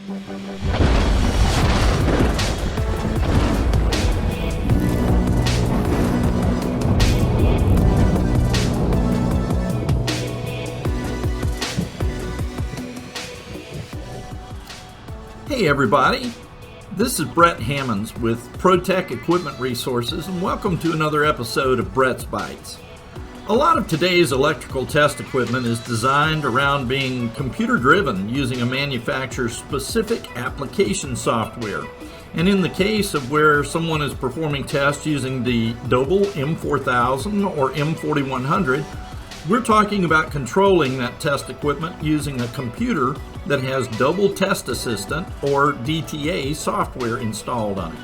Hey everybody, this is Brett Hammonds with Protec Equipment Resources, and welcome to another episode of Brett's Bites. A lot of today's electrical test equipment is designed around being computer-driven using a manufacturer's specific application software. And in the case of where someone is performing tests using the Doble M4000 or M4100, we're talking about controlling that test equipment using a computer that has Double Test Assistant or DTA software installed on it.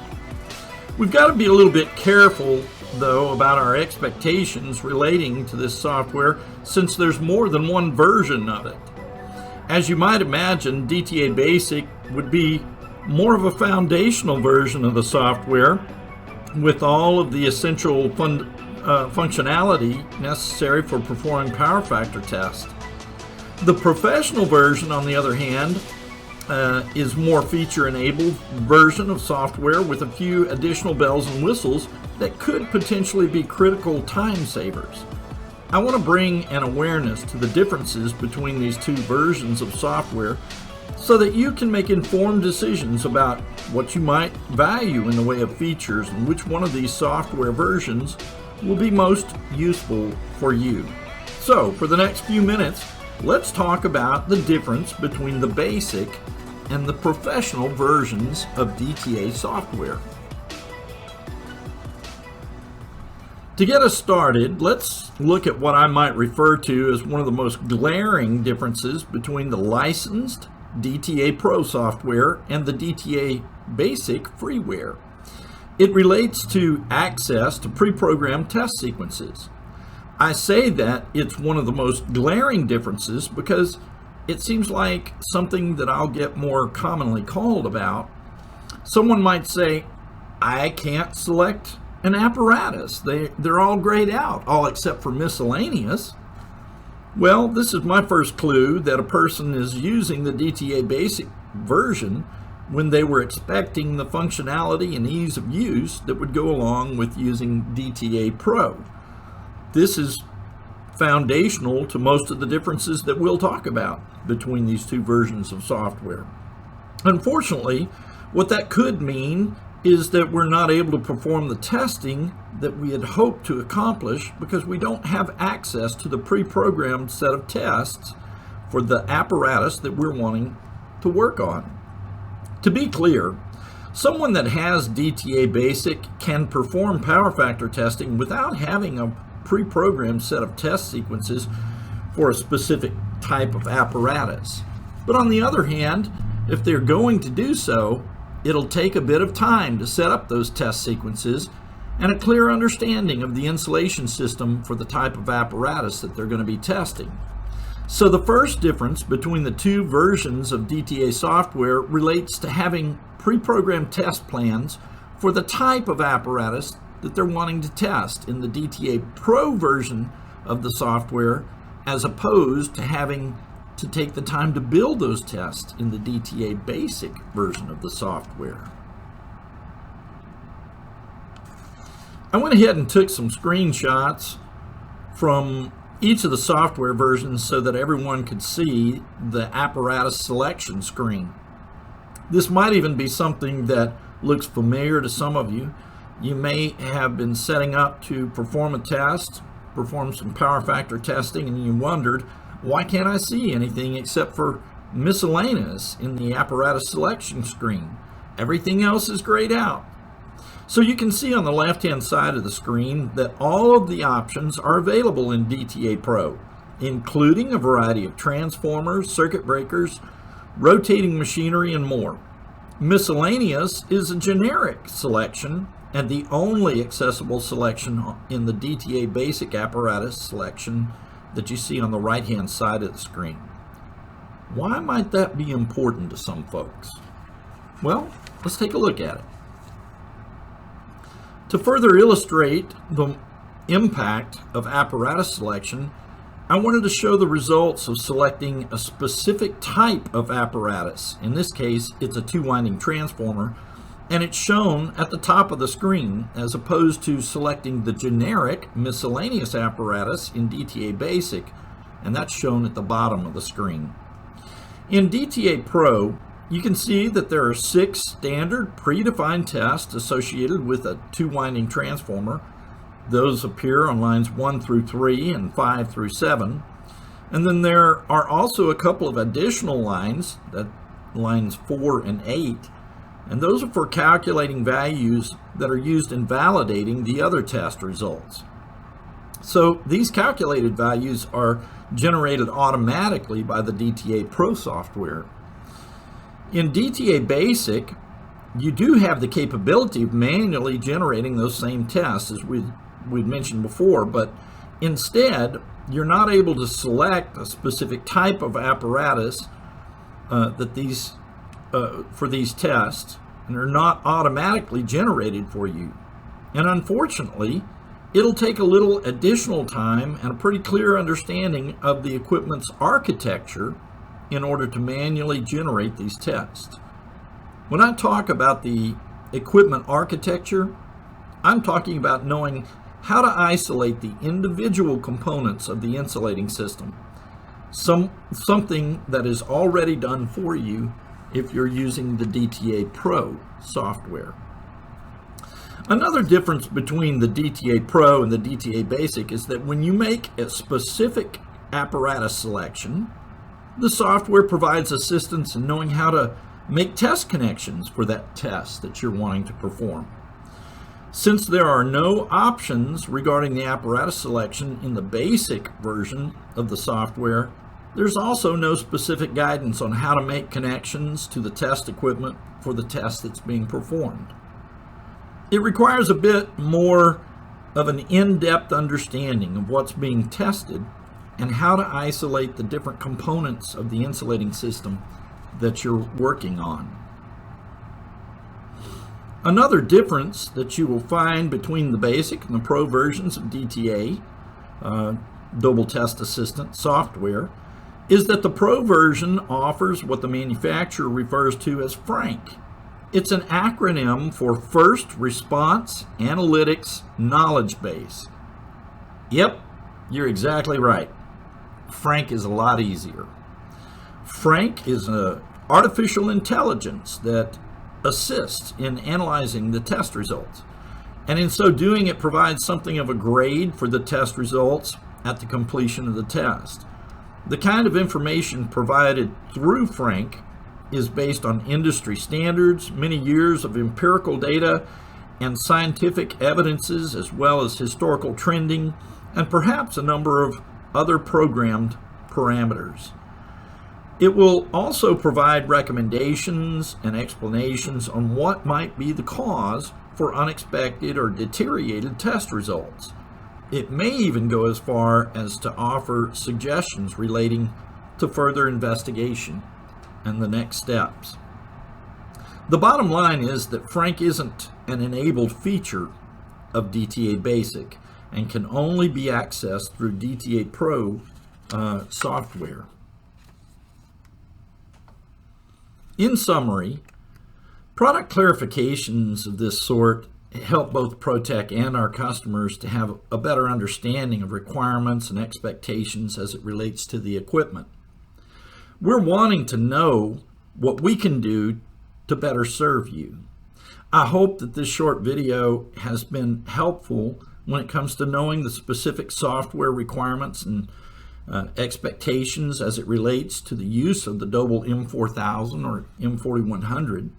We've got to be a little bit careful though about our expectations relating to this software since there's more than one version of it. As you might imagine, DTA Basic would be more of a foundational version of the software with all of the essential functionality necessary for performing power factor tests. The professional version, on the other hand, is more feature-enabled version of software with a few additional bells and whistles that could potentially be critical time savers. I want to bring an awareness to the differences between these two versions of software so that you can make informed decisions about what you might value in the way of features and which one of these software versions will be most useful for you. So, for the next few minutes, let's talk about the difference between the basic and the professional versions of DTA software. To get us started, let's look at what I might refer to as one of the most glaring differences between the licensed DTA Pro software and the DTA Basic freeware. It relates to access to pre-programmed test sequences. I say that it's one of the most glaring differences because it seems like something that I'll get more commonly called about. Someone might say, I can't select an apparatus. They're all grayed out, all except for miscellaneous. Well, this is my first clue that a person is using the DTA Basic version when they were expecting the functionality and ease of use that would go along with using DTA Pro. This is foundational to most of the differences that we'll talk about between these two versions of software. Unfortunately, what that could mean is that we're not able to perform the testing that we had hoped to accomplish because we don't have access to the pre-programmed set of tests for the apparatus that we're wanting to work on. To be clear, someone that has DTA Basic can perform power factor testing without having a pre-programmed set of test sequences for a specific type of apparatus. But on the other hand, if they're going to do so, it'll take a bit of time to set up those test sequences and a clear understanding of the installation system for the type of apparatus that they're going to be testing. So the first difference between the two versions of DTA software relates to having pre-programmed test plans for the type of apparatus that they're wanting to test in the DTA Pro version of the software, as opposed to having to take the time to build those tests in the DTA Basic version of the software. I went ahead and took some screenshots from each of the software versions so that everyone could see the apparatus selection screen. This might even be something that looks familiar to some of you. You may have been setting up to perform a test, perform some power factor testing, and you wondered, why can't I see anything except for miscellaneous in the apparatus selection screen? Everything else is grayed out. So you can see on the left-hand side of the screen that all of the options are available in DTA Pro, including a variety of transformers, circuit breakers, rotating machinery, and more. Miscellaneous is a generic selection and the only accessible selection in the DTA Basic apparatus selection that you see on the right-hand side of the screen. Why might that be important to some folks? Well, let's take a look at it. To further illustrate the impact of apparatus selection, I wanted to show the results of selecting a specific type of apparatus. In this case, it's a two-winding transformer, and it's shown at the top of the screen as opposed to selecting the generic miscellaneous apparatus in DTA Basic, and that's shown at the bottom of the screen. In DTA Pro, you can see that there are 6 standard predefined tests associated with a two-winding transformer. Those appear on lines 1 through 3 and 5 through 7. And then there are also a couple of additional lines, lines 4 and 8, and those are for calculating values that are used in validating the other test results. So these calculated values are generated automatically by the DTA Pro software. In DTA Basic, you do have the capability of manually generating those same tests as we'd mentioned before, but instead you're not able to select a specific type of apparatus for these tests, and they're not automatically generated for you. And unfortunately, it'll take a little additional time and a pretty clear understanding of the equipment's architecture in order to manually generate these tests. When I talk about the equipment architecture, I'm talking about knowing how to isolate the individual components of the insulating system, something that is already done for you if you're using the DTA Pro software. Another difference between the DTA Pro and the DTA Basic is that when you make a specific apparatus selection, the software provides assistance in knowing how to make test connections for that test that you're wanting to perform. Since there are no options regarding the apparatus selection in the basic version of the software, there's also no specific guidance on how to make connections to the test equipment for the test that's being performed. It requires a bit more of an in-depth understanding of what's being tested and how to isolate the different components of the insulating system that you're working on. Another difference that you will find between the basic and the pro versions of DTA, Doble Test Assistant software, is that the pro version offers what the manufacturer refers to as FRANK. It's an acronym for First Response Analytics Knowledgebase. Yep, you're exactly right. FRANK is a lot easier. FRANK is an artificial intelligence that assists in analyzing the test results. And in so doing, it provides something of a grade for the test results at the completion of the test. The kind of information provided through FRANK is based on industry standards, many years of empirical data, and scientific evidences, as well as historical trending, and perhaps a number of other programmed parameters. It will also provide recommendations and explanations on what might be the cause for unexpected or deteriorated test results. It may even go as far as to offer suggestions relating to further investigation and the next steps. The bottom line is that FRANK isn't an enabled feature of DTA Basic and can only be accessed through DTA Pro software. In summary, product clarifications of this sort help both Protec and our customers to have a better understanding of requirements and expectations as it relates to the equipment. We're wanting to know what we can do to better serve you. I hope that this short video has been helpful when it comes to knowing the specific software requirements and expectations as it relates to the use of the Doble M4000 or M4100.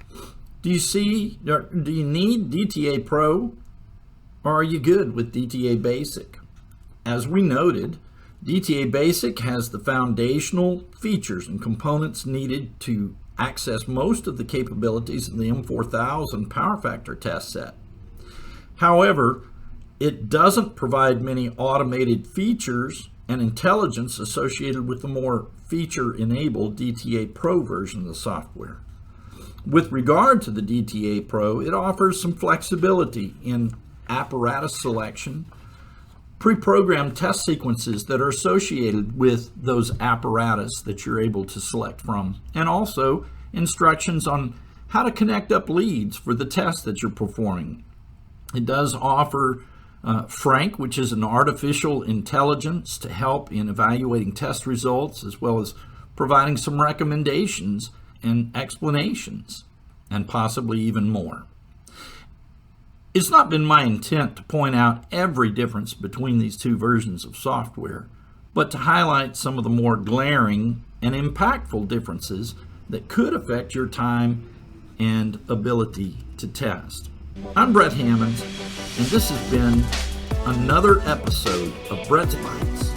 Do you need DTA Pro, or are you good with DTA Basic? As we noted, DTA Basic has the foundational features and components needed to access most of the capabilities of the M4000 power factor test set. However, it doesn't provide many automated features and intelligence associated with the more feature-enabled DTA Pro version of the software. With regard to the DTA Pro, it offers some flexibility in apparatus selection, pre-programmed test sequences that are associated with those apparatus that you're able to select from, and also instructions on how to connect up leads for the test that you're performing. It does offer Frank, which is an artificial intelligence to help in evaluating test results, as well as providing some recommendations and explanations, and possibly even more. It's not been my intent to point out every difference between these two versions of software, but to highlight some of the more glaring and impactful differences that could affect your time and ability to test. I'm Brett Hammonds, and this has been another episode of Brett's Bites.